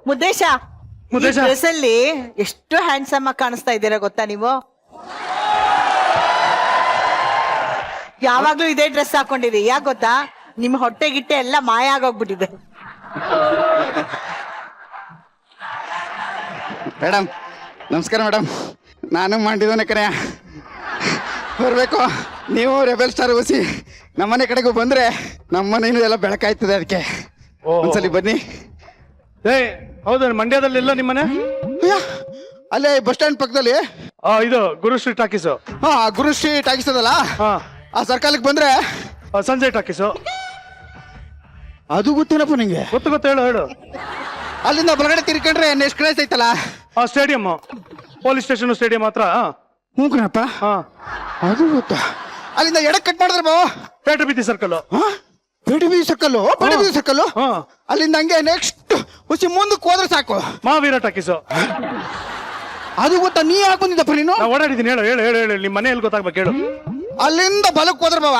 ಮುದ್ದೇಶ dress ಅಲ್ಲಿ ಎಷ್ಟು handsome ಆಗಿ ಕಾಣಿಸ್ತಾ ಇದ್ದೀರಾ ಗೊತ್ತಾ ನೀವು? ಯಾವಾಗ್ಲೂ ಇದೇ ಡ್ರೆಸ್ ಹಾಕೊಂಡಿರಿ. ಯಾಕೆ ಗೊತ್ತಾ? ನಿಮ್ ಹೊಟ್ಟೆ ಗಿಟ್ಟೆ ಎಲ್ಲ ಮಾಯ ಆಗೋಗ್ಬಿಟ್ಟಿದೆ. ಮೇಡಮ್ ನಮಸ್ಕಾರ ಮೇಡಮ್. ನಾನು ಮಾಡಿದ್ದೇನೆ ಕರೆ ಬರಬೇಕು. ನೀವು ರೆಬೆಲ್ ಸ್ಟಾರ್ ಓಸಿ ನಮ್ಮನೆ ಕಡೆಗೂ ಬಂದ್ರೆ ನಮ್ಮನೇನು ಎಲ್ಲ ಬೆಳಕಾಯ್ತದೆ. ಅದಕ್ಕೆ ಒಂದ್ಸಲಿ ಬನ್ನಿ. ಹೌದು, ಮಂಡ್ಯದಲ್ಲೆಲ್ಲ ನಿಮ್ಮನೆ ಅಲ್ಲೇ ಬಸ್ ಸ್ಟ್ಯಾಂಡ್ ಪಕ್ಕದಲ್ಲಿ ಇದು ಗುರುಶ್ರೀ ಟಾಕೀಸು. ಹಾ, ಗುರುಶ್ರೀ ಟಾಕೀಸ್ ಅದಲ್ಲ, ಆ ಸರ್ಕಲ್ಗೆ ಬಂದ್ರೆ ಸಂಜಯ್ ಟಾಕೀಸು. ಅದು ಗೊತ್ತೇನಪ್ಪ ನಿಂಗೆ? ಗೊತ್ತು ಹೇಳು ಹೇಳು. ಅಲ್ಲಿಂದ ಬಲಗಡೆ ತಿರ್ಕೊಂಡ್ರೆ ನೆಕ್ಸ್ಟ್ ಕ್ಲಾಸ್ ಐತಲ್ಲ ಸ್ಟೇಡಿಯಂ, ಪೊಲೀಸ್ ಸ್ಟೇಷನ್ ಸ್ಟೇಡಿಯಂ ಹತ್ರ. ಹ್ಞೂ ಕಣಪ್ಪ, ಅದು ಗೊತ್ತಾ. ಅಲ್ಲಿಂದ ಎಡಕ್ಕೆ ಕಟ್ ಮಾಡಿದ್ರೆ ಬಾವು ಪೇಟೆ ಬೀದಿ ಸರ್ಕಲ್. ಪೇಟೆ ಬೀದಿ ಸರ್ಕಲ್, ಪೇಟೆ ಬೀದಿ ಸರ್ಕಲ್. ಅಲ್ಲಿಂದ ಹಂಗೆ ನೆಕ್ಸ್ಟ್ ಹುಸಿ ಮುಂದಕ್ಕೆ ಹೋದ್ರೆ ಸಾಕು ಮಹಾವೀರ ಟಾಕೀಸು. ಅದು ಗೊತ್ತಾ? ನೀ ಯಾಕೆ ಬಂದಿದ್ದಪ್ಪ ನೀನು? ಓಡಾಡಿದ್ದೀನಿ. ಹೇಳು ಹೇಳು ಹೇಳು ಹೇಳು. ನಿಮ್ಮ ಮನೆ ಎಲ್ಲಿ ಗೊತ್ತಾಗ್ಬೇಕು ಹೇಳು. ಅಲ್ಲಿಂದ ಬಲಕ್ಕೆ ಹೋದ್ರೆ ಬಾವ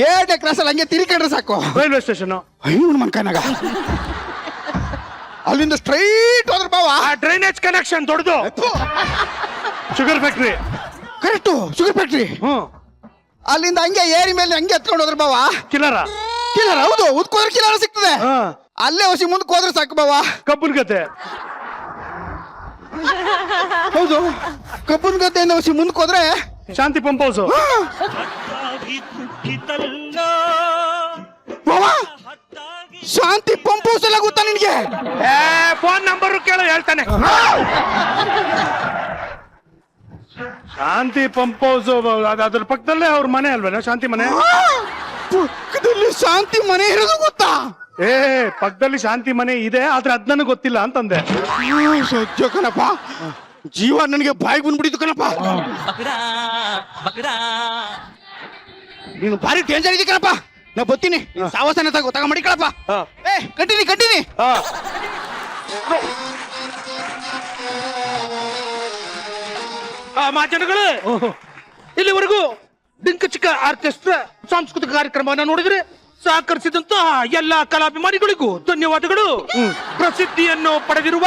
ಏಟೆ ಕ್ರಾಸ್ ಅಲ್ಲಿ ಹಂಗೆ ತಿರ್ಕೊಂಡ್ರೆ ಸಾಕು ರೈಲ್ವೆ ಸ್ಟೇಷನ್. ಮನ್ಕನಾಗ ಅಲ್ಲಿಂದ ಸ್ಟ್ರೈಟ್ ಹೋದ್ರೆ ಬಾವ ಡ್ರೈನೇಜ್ ಕನೆಕ್ಷನ್ ದೊಡ್ಡದು. Sugar factory. Correct, sugar factory. ಅಲ್ಲಿಂದ ಹಂಗೆ ಏರಿ ಮೇಲೆ ಹಂಗೆ ಎತ್ಕೊಂಡು ಹೋದ್ರೆ ಬಾವ ಕಿಲಾರ. ಹೌದು, ಉದ್ಕೋದ್ರೆ ಕಿಲಾರ ಸಿಗ್ತದೆ. ಅಲ್ಲೇ ಹೊಸಿ ಮುಂದಕ್ಕೆ ಹೋದ್ರೆ ಸಾಕು ಬಾವ. ಕಬ್ಬನ್ ಗತೆ. ಹೌದು, ಕಬ್ಬನ್ ಗದ್ದೆಯಿಂದ ಹೊಸಿ ಮುಂದಕ್ಕೆ ಹೋದ್ರೆ ಶಾಂತಿ ಪಂಪ್ ಹೌಸ್. ಶಾಂತಿ ಪಂಪ್ ಹೌಸ್ ಎಲ್ಲ ಗೊತ್ತಾ ನಿನ್ಗೆ? ಫೋನ್ ನಂಬರ್ ಕೇಳು ಹೇಳ್ತಾನೆ. ಶಾಂತಿ ಪಂಪ್ ಹೌಸ್ ಅದ್ರ ಪಕ್ಕದಲ್ಲೇ ಅವ್ರ ಮನೆ ಅಲ್ವೇನಾ ಶಾಂತಿ ಮನೆ? ಪಕ್ಕದಲ್ಲಿ ಶಾಂತಿ ಮನೆ ಇರೋದು ಗೊತ್ತಾ? ಪಕ್ಕದಲ್ಲಿ ಶಾಂತಿ ಮನೆ ಇದೆ, ಆದ್ರೆ ಅದ್ ನನಗೆ ಗೊತ್ತಿಲ್ಲ ಅಂತಂದೆ. ಸತ್ಯ ಕಣಪ್ಪ, ಜೀವ ನನಗೆ ಬಾಯಿಗೆ ಬಂದ್ಬಿಟ್ಟಿದ್ದು ಕಣಪ್ಪ. ನೀನು ಭಾರಿ ಡೇಂಜರ್ ಇದೆ ಕಣಪ್ಪ. ನಾ ಬರ್ತೀನಿ, ಸಾವಸನ ತಗ ಮಾಡಿ ಕಣಪ್ಪ. ಕಂಟಿನಿ. ಮಾಚನಗಳು, ಇಲ್ಲಿವರೆಗೂ ಡಿಂಕ ಚಿಕ್ಕ ಆರ್ಕೆಸ್ಟ್ರಾ ಸಾಂಸ್ಕೃತಿಕ ಕಾರ್ಯಕ್ರಮವನ್ನು ನೋಡಿದ್ರೆ ಸಹಕರಿಸಿದಂತ ಎಲ್ಲ ಕಲಾಭಿಮಾನಿಗಳಿಗೂ ಧನ್ಯವಾದಗಳು. ಪ್ರಸಿದ್ಧಿಯನ್ನು ಪಡೆದಿರುವ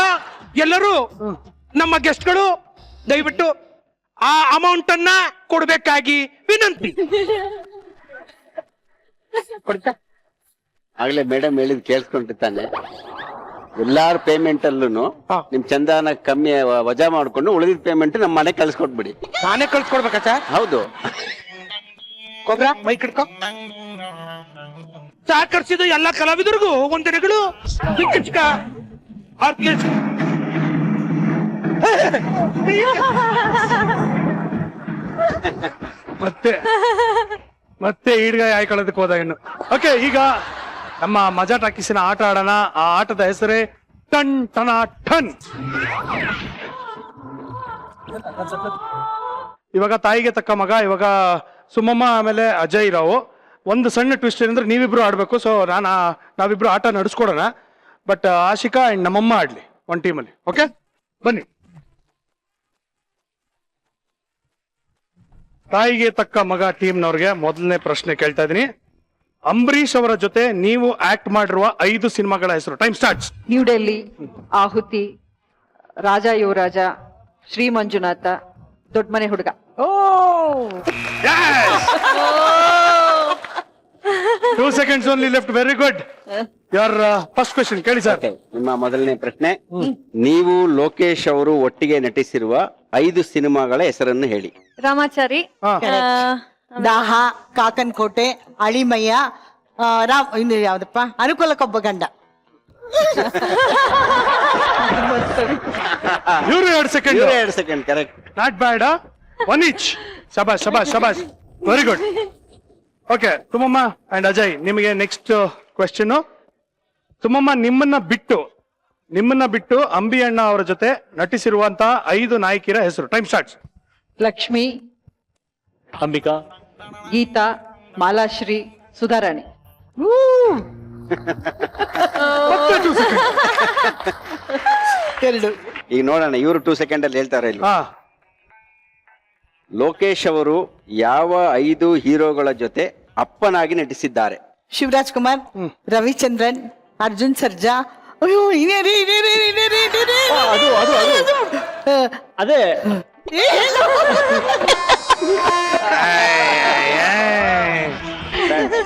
ಎಲ್ಲರೂ ನಮ್ಮ ಗೆಸ್ಟ್ಗಳು ದಯವಿಟ್ಟು ಆ ಅಮೌಂಟ್ ಅನ್ನ ಕೊಡಬೇಕಾಗಿ ವಿನಂತಿ. ಆಗ್ಲೇ ಮೇಡಮ್ ಹೇಳಿದ್ ಕೇಳಿಸ್ಕೊಂಡಿರ್ತಾನೆ. ಎಲ್ಲಾರ ಪೇಮೆಂಟ್ ಅಲ್ಲೂ ನಿಮ್ ಚಂದಾನ ಕಮ್ಮಿ ವಜಾ ಮಾಡ್ಕೊಂಡು ಉಳಿದಿದ್ ಪೇಮೆಂಟ್ ನಮ್ಮ ಮನೆ ಕಳ್ಸಿಕೊಟ್ಬಿಡಿ. ನಾನೇ ಕಳ್ಸ್ಕೊಡ್ಬೇಕಾ ಸರ್? ಹೌದು. ಕೊಬ್ರ ಮೈ ಕಿಡ್ಕೊ. ಸಹಕರಿಸಿದ ಎಲ್ಲ ಕಲಾವಿದರಿಗೂ ವಂದನೆಗಳು. ಚಿಕ್ಕ ಚಿಕ್ಕ ಆರ್ಕೆಸ್ಟ್ರಾ ಮತ್ತೆ ಈಡ್ಗಾಯಿ ಆಯ್ಕೊಳ್ಳೋದಕ್ಕೆ ಹೋದ ಇನ್ನು. ಓಕೆ, ಈಗ ನಮ್ಮ ಮಜಾ ಟಾಕೀಸಿನ ಆಟ ಆಡೋಣ. ಆ ಆಟದ ಹೆಸರೇ ಟನ್ ಟನ ಟನ್. ಇವಾಗ ತಾಯಿಗೆ ತಕ್ಕ ಮಗ, ಇವಾಗ ಸುಮಮ್ಮ ಆಮೇಲೆ ಅಜಯ್ ರಾವ್. ಒಂದು ಸಣ್ಣ ಟ್ವಿಸ್ಟ್ ಏನಂದ್ರೆ ನೀವಿಬ್ರು ಆಡ್ಬೇಕು. ಸೊ ನಾವಿಬ್ರು ಆಟ ನಡೆಸ್ಕೊಡೋಣ. ಬಟ್ ಆಶಿಕಾ ಅಂಡ್ ನಮ್ಮಮ್ಮ ಆಡ್ಲಿ ಒಂದ್ ಟೀಮಲ್ಲಿ. ಓಕೆ, ಬನ್ನಿ. ತಾಯಿಗೆ ತಕ್ಕ ಮಗ ಟೀಮ್ನವ್ರಿಗೆ ಮೊದಲನೇ ಪ್ರಶ್ನೆ ಕೇಳ್ತಾ ಇದೀನಿ. ಅಂಬರೀಷ್ ಅವರ ಜೊತೆ ನೀವು ಆಕ್ಟ್ ಮಾಡಿರುವ 5 ಸಿನಿಮಾಗಳ ಹೆಸರು. Time starts. ನ್ಯೂ ಡೆಲ್ಲಿ, ಆಹುತಿ, ರಾಜ ಯುವರಾಜ, ಶ್ರೀ ಮಂಜುನಾಥ, ದೊಡ್ಡ ಮನೆ ಹುಡುಗ. 2 seconds only left. Very good. Your first question ಕೇಳಿ ಸರ್. ನಿಮ್ಮ ಮೊದಲನೇ ಪ್ರಶ್ನೆ, ನೀವು ಲೋಕೇಶ್ ಅವರು ಒಟ್ಟಿಗೆ ನಟಿಸಿರುವ 5 ಸಿನಿಮಾಗಳ ಹೆಸರನ್ನು ಹೇಳಿ. ರಾಮಾಚಾರಿ, ದಾಹ, ಕಾಕನ್ ಕೋಟೆ, ಅಳಿಮಯ್ಯ, ಇನ್ನು ಯಾವ್ದಪ್ಪ, ಅನುಕೂಲಕ್ಕೊಬ್ಬ ಗಂಡ. ಇವ್ರು 2 second correct. Not bad. 1 each. ಶಬಾಷ್. Very good. ಓಕೆ, ತುಮಮ್ಮ ಅಂಡ್ ಅಜಯ್, ನಿಮಗೆ ನೆಕ್ಸ್ಟ್ ಕ್ವೆಶ್ಚನ್. ತುಮಮ್ಮ, ನಿಮ್ಮನ್ನ ಬಿಟ್ಟು ಅಂಬಿ ಅಣ್ಣ ಅವರ ಜೊತೆ ನಟಿಸಿರುವಂತಹ 5 ನಾಯಕಿಯರ ಹೆಸರು. Time starts. ಲಕ್ಷ್ಮಿ, ಅಂಬಿಕಾ, ಗೀತಾ, ಮಾಲಾಶ್ರೀ, ಸುಧಾರಾಣಿ. ಈಗ ನೋಡೋಣ ಇವರು 2 ಸೆಕೆಂಡ್ ಅಲ್ಲಿ ಹೇಳ್ತಾರೆ ಇಲ್ವಾ. ಲೋಕೇಶ್ ಅವರು ಯಾವ 5 ಹೀರೋಗಳ ಜೊತೆ ಅಪ್ಪನಾಗಿ ನಟಿಸಿದ್ದಾರೆ? ಶಿವರಾಜ್ ಕುಮಾರ್, ರವಿಚಂದ್ರನ್, ಅರ್ಜುನ್ ಸರ್ಜಾ, ಅಯ್ಯೋ ಇನೇ ರೀ, ಇನೇ ರೀ, ಇನೇ ರೀ, ಇನೇ ರೀ. ಅದು ಅದು ಅದು ಅದೇ ಏ, ಹೇಳು.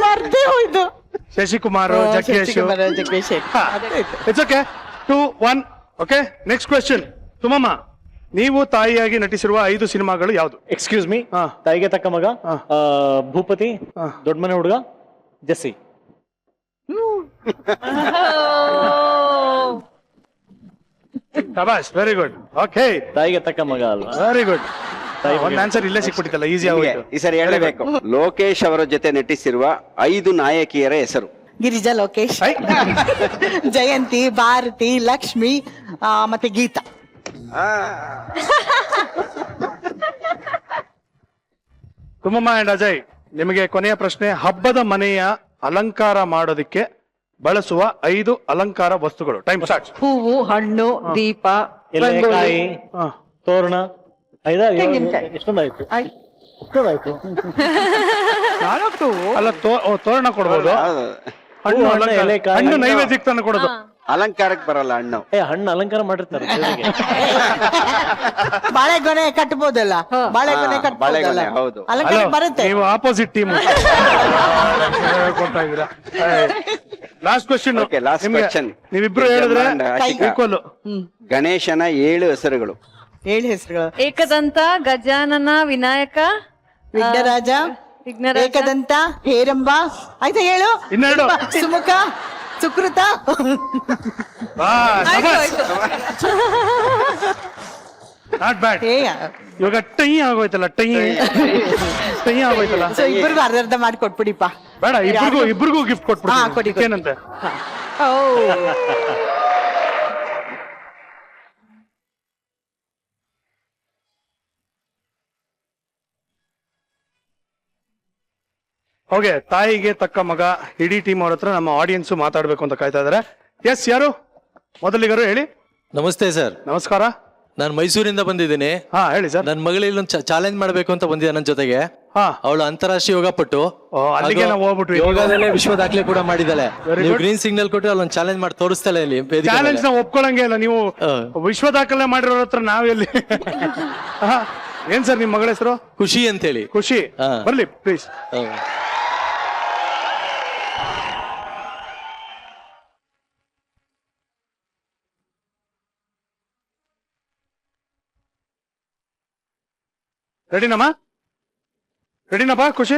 ಮರ್ತೇ ಹೋಯ್ತು. Shashikumar, Jaggesh. Shashikumar, Jaggesh. It's okay. 2-1. Okay, next question. ತುಮಮ್ಮ, ನೀವು ತಾಯಿಯಾಗಿ ನಟಿಸಿರುವ 5 ಸಿನಿಮಾಗಳು ಯಾವುದು? ಎಕ್ಸ್ಕ್ಯೂಸ್ ಮೀ, ಹಾ. ತಾಯಿಗೆ ತಕ್ಕ ಮಗ, ಭೂಪತಿ, ದೊಡ್ಡ ಮನೆ ಹುಡುಗ, ಜೆಸ್ಸಿ. ಶಬಾಷ್, ವೆರಿ ಗುಡ್. ಓಕೆ, ತಾಯಿಗೆ ತಕ್ಕ ಮಗ ಅಲ್ವಾ? Very good. ಒಂದು ಆನ್ಸರ್ ಇಲ್ಲೇ ಸಿಕ್ಬಿಟ್ಟಿತ್ತಲ್ಲ, ಈಸಿ ಆಗೋಯ್ತು. ಈ ಸರಿ ಹೇಳಬೇಕು. ಲೋಕೇಶ್ ಅವರ ಜೊತೆ ನಟಿಸಿರುವ 5 ನಾಯಕಿಯರ ಹೆಸರು. ಗಿರಿಜಾ, ಲೋಕೇಶ್, ಐ, ಜಯಂತಿ, ಭಾರತಿ, ಲಕ್ಷ್ಮಿ, ಮತ್ತೆ ಗೀತಾ. ತುಮಮ್ಮ ಅಂಡ್ ಅಜಯ್, ನಿಮಗೆ ಕೊನೆಯ ಪ್ರಶ್ನೆ. ಹಬ್ಬದ ಮನೆಯ ಅಲಂಕಾರ ಮಾಡೋದಕ್ಕೆ ಬಳಸುವ 5 ಅಲಂಕಾರ ವಸ್ತುಗಳು. Time start. ಹೂವು, ಹಣ್ಣು, ದೀಪ, ಎಲೆ, ರಂಗೋಲಿ. ಕಾಯಿ, ತೋರಣ. ತೆಂಗಿನಕಾಯಿ. ಎಷ್ಟೊಂದಾಯ್ತು? ಆಯ್ತು. ಎಷ್ಟೊಂದಾಯ್ತು? ಅಲ್ಲ, ತೋರಣ ಕೊಡ್ಬೋದು. ಹಣ್ಣು ಹಣ್ಣು, ಅಲಂಕಾರ. ಎಲೆ, ಕಾಯಿ. ಹಣ್ಣು ನೈವೇದ್ಯಕ್ಕೆ ತಂದು ಕೊಡೋದು. ಅಲಂಕಾರಕ್ಕೆ ಬರಲ್ಲ ಹಣ್ಣು. ಹಣ್ಣು ಅಲಂಕಾರ ಮಾಡಿರ್ತಾರೆ ದೇವ್ರಿಗೆ. ಬಾಳೆಗೊನೆ ಕಟ್ಬೋದಲ್ಲ, ಬಾಳೆಗೊನೆ ಕಟ್ಬೋದಲ್ಲ, ಬಾಳೆಗೊನೆ, ಹೌದು. ಅಲಂಕಾರ ಹಲೋ, ಬರುತ್ತೆ. ನೀವು ಆಪೋಸಿಟ್ ಟೀಮ್ ಕೊಡ್ತಾ ಇದ್ದೀರಾ. Last question. Okay, last question. ನೀವಿಬ್ರು ಹೇಳಿದ್ರೆ ಆಶಿಕಾ. ಈಕ್ವಲ್. ಗಣೇಶನ 7 ಹೆಸರುಗಳು. 7 ಹೆಸರುಗಳು. ಏಕದಂತ, ಗಜಾನನ, ವಿನಾಯಕ, ವಿಘ್ನರಾಜ, ವಿಘ್ನರಾಜ, ಏಕದಂತ, ಹೇರಂಬ. ಆಯ್ತಾ ಹೇಳು. ಇನ್ನೆರಡು. ಸುಮುಖ, ಸುಕೃತ. Not bad. ಇವಾಗ ಟೈ ಆಗೋಯ್ತಲ್ಲ, ಟೈ ಆಗೋಯ್ತಲ್ಲ. ಸೊ ಇಬ್ಬರಿಗೂ ಅರ್ಧ ಮಾಡಿ ಕೊಟ್ಬಿಡಿಪ್ಪ. ಬೇಡ, ಇಬ್ರಿಗೂ ಗಿಫ್ಟ್ ಹಾ, ಕೊಡಿ, ಕೊಟ್ಬಿಡ್ತೀನಿ. ಕೊಡಿ. ಏನಂತೆ? ಓಕೆ, ತಾಯಿಗೆ ತಕ್ಕ ಮಗ ಇಡೀ ಟೀಮ್ ಅವ್ರ ಹತ್ರ ನಮ್ಮ ಆಡಿಯನ್ಸ್ ಮಾತಾಡ್ಬೇಕು ಅಂತ ಕಾಯ್ತಾ ಇದಾರೆ. ಎಸ್, ಯಾರು ಮೊದಲಿಗರು ಹೇಳಿ. ನಮಸ್ತೆ ಸರ್. ನಮಸ್ಕಾರ. ನಾನು ಮೈಸೂರಿಂದ ಬಂದಿದ್ದೀನಿ. ಹಾ, ಹೇಳಿ ಸರ್. ನನ್ನ ಮಗಳಿಗೆ ಒಂದು ಚಾಲೆಂಜ್ ಮಾಡಬೇಕು ಅಂತ ಬಂದಿದ್ದೆ ನನ್ನ ಜೊತೆಗೆ. ಹಾ, ಅವಳು ಅಂತಾರಾಷ್ಟ್ರೀಯ ಯೋಗ ಪಟ್ಟು. ಅಲ್ಲಿಗೆ ನಾವು ಹೋಗ್ಬಿಟ್ವಿ. ಯೋಗದಲ್ಲೇ ವಿಶ್ವ ದಾಖಲೆ ಕೂಡ ಮಾಡಿದ್ದಾಳೆ. Very ನೀವು good. ಗ್ರೀನ್ ಸಿಗ್ನಲ್ ಕೊಟ್ಟು ಅವಳೊಂದು ಚಾಲೆಂಜ್ ಮಾಡಿ ತೋರಿಸ್ತಾಳೆ ಇಲ್ಲಿ ವೇದಿಕೆ ಮೇಲೆ. ಚಾಲೆಂಜ್ ನಾವು ಒಪ್ಕೊಳಂಗೆ ಇಲ್ಲ. ನೀವು ವಿಶ್ವ ದಾಖಲೆ ಮಾಡಿರೋ ಹತ್ರ ನಾವೆಲ್ಲಿ? ಏನ್ ಸರ್ ನಿಮ್ ಮಗಳ ಹೆಸರು? ಖುಷಿ ಅಂತೇಳಿ. ಖುಷಿ. ಹಾ. ಬರ್ಲಿ ಪ್ಲೀಸ್. ರೆಡಿನಪ್ಪ ಖುಷಿ?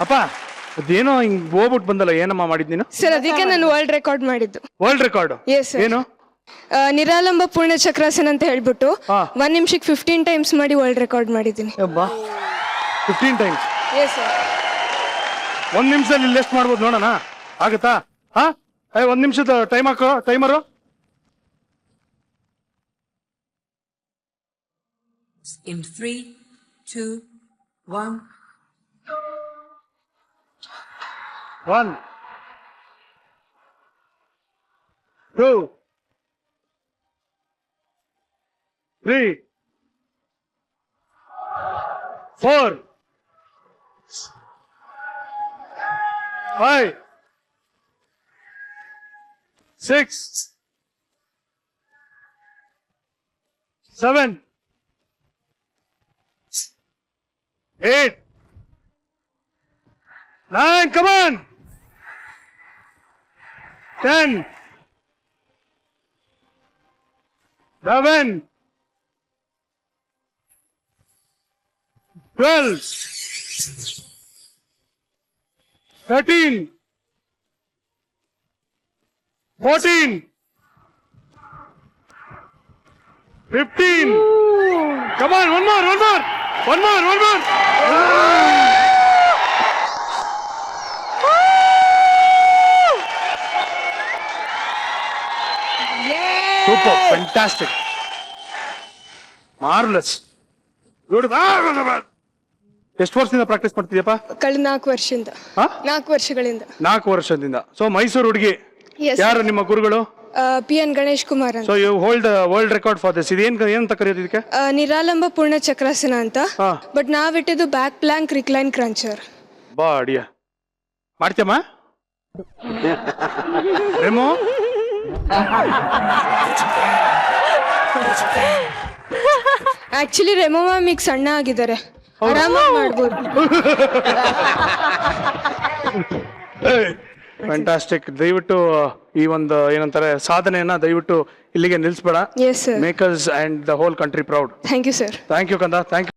ಅಪ್ಪ, ಅದೇನೋ ಹಿಂಗ್ ಹೋಗ್ಬಿಟ್ಟು ಬಂದಲ್ಲ, ಏನಮ್ಮ ಮಾಡಿದ್ ನೀನು? ಸರ್ ಅದಕ್ಕೆ ನಾನು ವರ್ಲ್ಡ್ ರೆಕಾರ್ಡ್ ಮಾಡಿದ್ದು. World record? Yes, sir. ಏನು? ನಿರಾಲಂಬ ಪೂರ್ಣ ಚಕ್ರಾಸನ ಅಂತ ಹೇಳ್ಬಿಟ್ಟು ಹಾ. 1 ನಿಮಿಷಕ್ಕೆ 15 ಟೈಮ್ಸ್ ಮಾಡಿ ವರ್ಲ್ಡ್ ರೆಕಾರ್ಡ್ ಮಾಡಿದ್ದೀನಿ. 15 ಟೈಮ್ಸ್? Yes sir. 1 ನಿಮಿಷದಲ್ಲಿ ಲಿಸ್ಟ್ ಮಾಡ್ಬೋದು, ನೋಡೋಣ ಆಗುತ್ತಾ? ಹಾ, 1 ನಿಮಿಷದ ಟೈಮ್ ಹಾಕೋ, timer. In 3, 2, 1. 1, 2, 3, 4, 5, 6, 7, 8, 9, come on! 10, 11, 12, 13, 14, 15. Come on, one more. Super, fantastic. Marvelous. Beautiful. ಎಷ್ಟು ವರ್ಷದಿಂದ ಪ್ರಾಕ್ಟೀಸ್ ಮಾಡ್ತಿದ್ಯಪ್ಪ? ಕಳೆದ 4 ವರ್ಷದಿಂದ. ಹಾ? 4 ವರ್ಷಗಳಿಂದ. 4 ವರ್ಷದಿಂದ. ಸೊ ಮೈಸೂರು ಹುಡುಗಿ. Yes, ಯಾರು ನಿಮ್ಮ ಗುರುಗಳು? PN ಗಣೇಶ್ ಕುಮಾರ್ ಅಂತ. So you hold world record for this. ಏನಂತ ಕರೆಯೋದು ಇದಕ್ಕೆ? ನಿರಾಲಂಬ ಪೂರ್ಣ ಚಕ್ರಾಸನ ಅಂತ. ಹಾ. ಬಟ್ ನಾವಿಟ್ಟಿದ್ದು ಬ್ಯಾಕ್ ಪ್ಲಾಂಕ್ ರಿಕ್ಲೈನ್ ಕ್ರಂಚರ್. ಬಾ ಅಡಿಯ ಮಾಡ್ತೀಯಮ್ಮ? ರೆಮೋ ಆಕ್ಚುಲಿ ರೆಮೋ ಮ್ಯಾಮ್ ಈಗ ಸಣ್ಣ ಆಗಿದ್ದಾರೆ, ಆರಾಮಾಗಿ ಮಾಡ್ಬೋದು. ಫ್ಯಾಂಟಾಸ್ಟಿಕ್. ದಯವಿಟ್ಟು ಈ ಒಂದು ಏನಂತಾರೆ ಸಾಧನೆಯನ್ನ ದಯವಿಟ್ಟು ಇಲ್ಲಿಗೆ ನಿಲ್ಲಿಸಬೇಡ. Yes sir. Makers and the whole country proud. Thank you sir. Thank you ಕಂದ, ಥ್ಯಾಂಕ್ ಯು.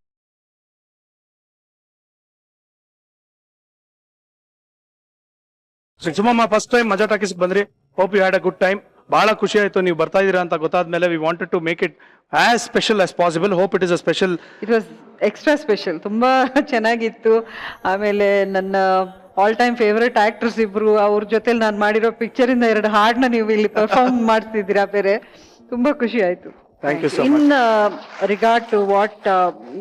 ಸುಮಮ್ಮ, ಫಸ್ಟ್ ಟೈಮ್ ಮಜಾ ಟಾಕೀಸ್ ಬಂದ್ರಿ. Hope you had a good time. ಬಹಳ ಖುಷಿ ಆಯ್ತು ನೀವು ಬರ್ತಾ ಇದೀರಾ ಅಂತ ಗೊತ್ತಾದ್ಮೇಲೆ. We wanted to make it as special as possible. Hope it is a special. It was extra special, ತುಂಬಾ ಚೆನ್ನಾಗಿತ್ತು. ಆಮೇಲೆ ನನ್ನ ಆಲ್ ಟೈಮ್ ಫೇವರೆಟ್ ಆಕ್ಟರ್ಸ್ ಇಬ್ರು, ಅವ್ರ ಜೊತೆಲಿ ನಾನು ಮಾಡಿರೋ ಪಿಕ್ಚರ್ ಇಂದ 2 ಹಾಡನ್ನ ನೀವು ಇಲ್ಲಿ ಪರ್ಫಾರ್ಮ್ ಮಾಡ್ತಿದ್ದೀರಾ ಬೇರೆ. ತುಂಬಾ ಖುಷಿ ಆಯ್ತು. Thank you so in much. Regard to what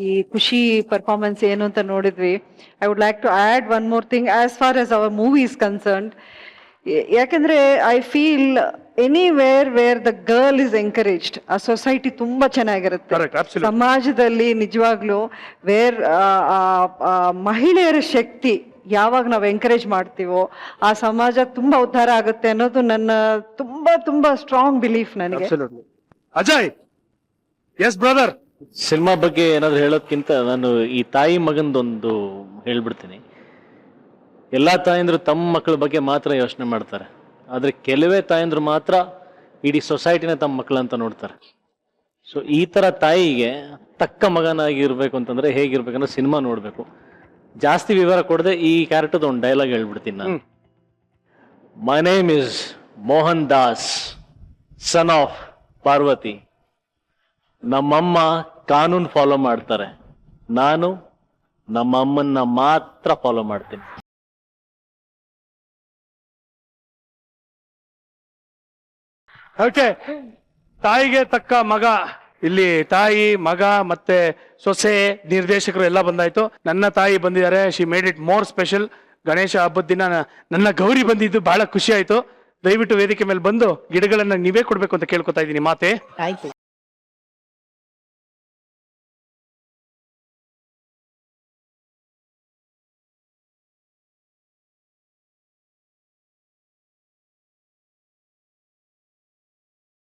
ಈ ಖುಷಿ ಪರ್ಫಾರ್ಮೆನ್ಸ್ ಏನು ಅಂತ ನೋಡಿದ್ವಿ, I would like to add one more thing as far as our movie is concerned. ಯಾಕಂದ್ರೆ I feel anywhere where the girl is encouraged, ಆ society ತುಂಬಾ ಚೆನ್ನಾಗಿರುತ್ತೆ. Correct, absolutely. ಸಮಾಜದಲ್ಲಿ ನಿಜವಾಗ್ಲೂ ವೇರ್ ಮಹಿಳೆಯರ ಶಕ್ತಿ ಯಾವಾಗ ನಾವು ಎಂಕರೇಜ್ ಮಾಡ್ತೀವೋ ಆ ಸಮಾಜ ತುಂಬಾ ಉದ್ಧಾರ ಆಗುತ್ತೆ ಅನ್ನೋದು ನನ್ನ ತುಂಬಾ ತುಂಬಾ ಸ್ಟ್ರಾಂಗ್ ಬಿಲೀಫ್ ನನಗೆ. Absolutely. Ajay, S brother. Cinema ಬಗ್ಗೆ ಏನಾದ್ರು ಹೇಳೋದ್ಕಿಂತ ನಾನು ಈ ತಾಯಿ ಮಗಂದೊಂದು ಹೇಳ್ಬಿಡ್ತೀನಿ. ಎಲ್ಲಾ ತಾಯಂದ್ರು ತಮ್ಮ ಮಕ್ಕಳ ಬಗ್ಗೆ ಮಾತ್ರ ಯೋಚನೆ ಮಾಡ್ತಾರೆ, ಆದ್ರೆ ಕೆಲವೇ ತಾಯಂದ್ರು ಮಾತ್ರ ಇಡೀ ಸೊಸೈಟಿನ ತಮ್ಮ ಮಕ್ಕಳಂತ ನೋಡ್ತಾರೆ. ಸೊ ಈ ತರ ತಾಯಿಗೆ ತಕ್ಕ ಮಗನಾಗಿ ಇರ್ಬೇಕು ಅಂತಂದ್ರೆ ಹೇಗಿರ್ಬೇಕಂದ್ರೆ ಸಿನಿಮಾ ನೋಡ್ಬೇಕು. ಜಾಸ್ತಿ ವಿವರ ಕೊಡದೆ ಈ ಕ್ಯಾರೆಕ್ಟರ್ದು ಒಂದು ಡೈಲಾಗ್ ಹೇಳ್ಬಿಡ್ತೀನಿ ನಾನು. My name is Mohan Das, son of Parvati. ನಮ್ಮಮ್ಮ ಕಾನೂನು ಫಾಲೋ ಮಾಡ್ತಾರೆ, ನಾನು ನಮ್ಮ ಅಮ್ಮನ್ನ ಮಾತ್ರ ಫಾಲೋ ಮಾಡ್ತೀನಿ. ಓಕೆ, ತಾಯಿಗೆ ತಕ್ಕ ಮಗ. ಇಲ್ಲಿ ತಾಯಿ, ಮಗ ಮತ್ತೆ ಸೊಸೆ, ನಿರ್ದೇಶಕರು ಎಲ್ಲ ಬಂದಾಯ್ತು. ನನ್ನ ತಾಯಿ ಬಂದಿದ್ದಾರೆ. She made it more special. Ganesha ಹಬ್ಬದ ದಿನ ನನ್ನ ಗೌರಿ ಬಂದಿದ್ದು ಬಹಳ ಖುಷಿ ಆಯ್ತು. ದಯವಿಟ್ಟು ವೇದಿಕೆ ಮೇಲೆ ಬಂದು ಗಿಡಗಳನ್ನ ನೀವೇ ಕೊಡ್ಬೇಕು ಅಂತ ಕೇಳ್ಕೊತಾ ಇದ್ದೀನಿ. ಮಾತೆ ಆಯ್ತು.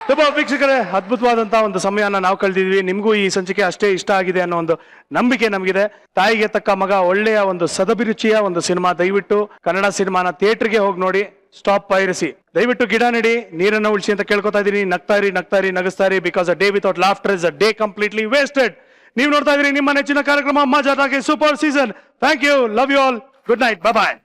ತುಂಬಾ ವೀಕ್ಷಕರೇ, ಅದ್ಭುತವಾದಂತಹ ಒಂದು ಸಮಯನ ನಾವು ಕಳೆದಿದ್ವಿ. ನಿಮ್ಗೂ ಈ ಸಂಚಿಕೆ ಅಷ್ಟೇ ಇಷ್ಟ ಆಗಿದೆ ಅನ್ನೋ ಒಂದು ನಂಬಿಕೆ ನಮಗಿದೆ. ತಾಯಿಗೆ ತಕ್ಕ ಮಗ ಒಳ್ಳೆಯ ಒಂದು ಸದಭಿರುಚಿಯ ಒಂದು ಸಿನಿಮಾ. ದಯವಿಟ್ಟು ಕನ್ನಡ ಸಿನಿಮಾನ ಥಿಯೇಟರ್ಗೆ ಹೋಗಿ ನೋಡಿ. Stop piracy. ದಯವಿಟ್ಟು ಗಿಡ ನೆಡಿ, ನೀರನ್ನ ಉಳಿಸಿ ಅಂತ ಕೇಳ್ಕೊತಾ ಇದೀನಿ. ನಗ್ತಾರಿ, ನಗಿಸ್ತಾರಿ. Because a day without laughter is a day completely wasted. ನೀವು ನೋಡ್ತಾ ಇದೀರಿ ನಿಮ್ಮ ನೆಚ್ಚಿನ ಕಾರ್ಯಕ್ರಮ Majaa Talkies super season. Thank you, love you all, good night, bye.